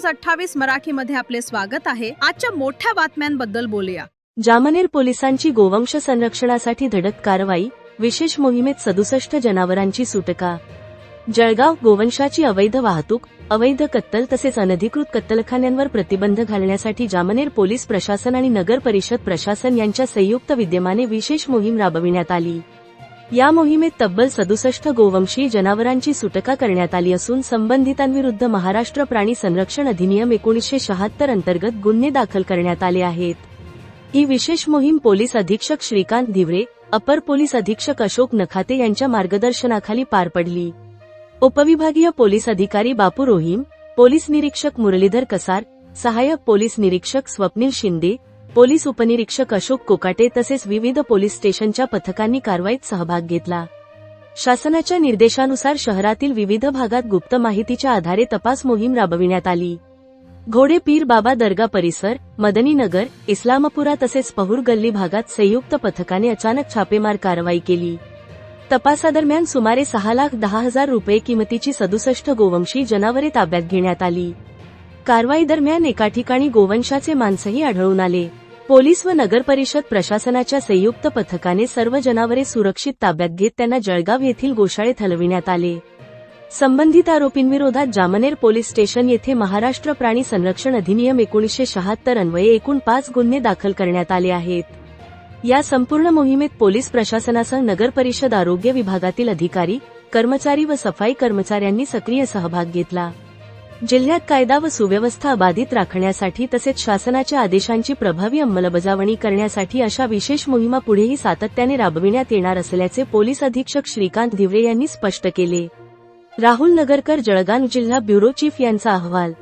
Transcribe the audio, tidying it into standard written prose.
News 28 मराठीमध्ये आपले स्वागत आहे। आजच्या मोठ्या बातम्यांबद्दल बोलूया। जामनेर पोलिसांची गोवंश संरक्षणासाठी धडक कारवाई, विशेष मोहिमेत 67 जनावरांची सुटका। जळगाव गोवंशाची अवैध वाहतूक, अवैध कत्तल तसेच अनधिकृत कत्तलखान्यांवर प्रतिबंध घालण्यासाठी जामनेर पोलीस प्रशासन आणि नगर परिषद प्रशासन यांच्या संयुक्त विद्यमाने विशेष मोहीम राबविण्यात आली। या मोहिमेत तब्बल 67 गोवंशीय जनावरांची सुटका करण्यात आली असून संबंधितांविरुद्ध महाराष्ट्र प्राणी संरक्षण अधिनियम 1976 अंतर्गत गुन्हे दाखल करण्यात आले आहेत। ही विशेष मोहीम पोलीस अधीक्षक श्रीकांत धिवरे, अपर पोलीस अधीक्षक अशोक नखाते यांच्या मार्गदर्शनाखाली पार पडली। उपविभागीय पोलीस अधिकारी बापू रोहिम, पोलीस निरीक्षक मुरलीधर कसार, सहाय्यक पोलीस निरीक्षक स्वप्नील शिंदे, पोलीस उपनिरीक्षक अशोक कोकाटे तसेच विविध पोलीस स्टेशनच्या पथकांनी कारवाईत सहभाग घेतला। शासनाच्या निर्देशानुसार शहरातील विविध भागात गुप्त माहितीच्या आधारे तपास मोहीम राबविण्यात आली। घोडे पीर बाबा दर्गा परिसर, मदनीनगर, इस्लामपुरा तसेच पहुर गल्ली भागात संयुक्त पथकाने अचानक छापेमार कारवाई केली। तपासादरम्यान सुमारे 6,10,000 रुपये किमतीची 67 गोवंशी जनावरे ताब्यात घेण्यात आली। कारवाई दरम्यान एका ठिकाणी गोवंशाचे मांसही आढळून आले। पोलीस व नगर परिषद प्रशासनाच्या संयुक्त पथकाने सर्व जनावरे सुरक्षित ताब्यात घेत त्यांना जळगाव येथील गोशाळेत हलविण्यात आले। संबंधित आरोपींविरोधात जामनेर पोलीस स्टेशन येथे महाराष्ट्र प्राणी संरक्षण अधिनियम 1976 अन्वये एकूण 5 गुन्हे दाखल करण्यात आले आहेत। या संपूर्ण मोहिमेत पोलीस प्रशासनासह नगर परिषद आरोग्य विभागातील अधिकारी, कर्मचारी व सफाई कर्मचाऱ्यांनी सक्रिय सहभाग घेतला। जिल्ह्यात कायदा व सुव्यवस्था अबाधित राखण्यासाठी तसेच शासनाच्या आदेशांची प्रभावी अंमलबजावणी करण्यासाठी अशा विशेष मोहिमा पुढेही सातत्याने राबविण्यात येणार असल्याचे पोलीस अधीक्षक श्रीकांत धिवरे यांनी स्पष्ट केले। राहुल नगरकर, जळगाव जिल्हा ब्युरो चीफ यांचा अहवाल।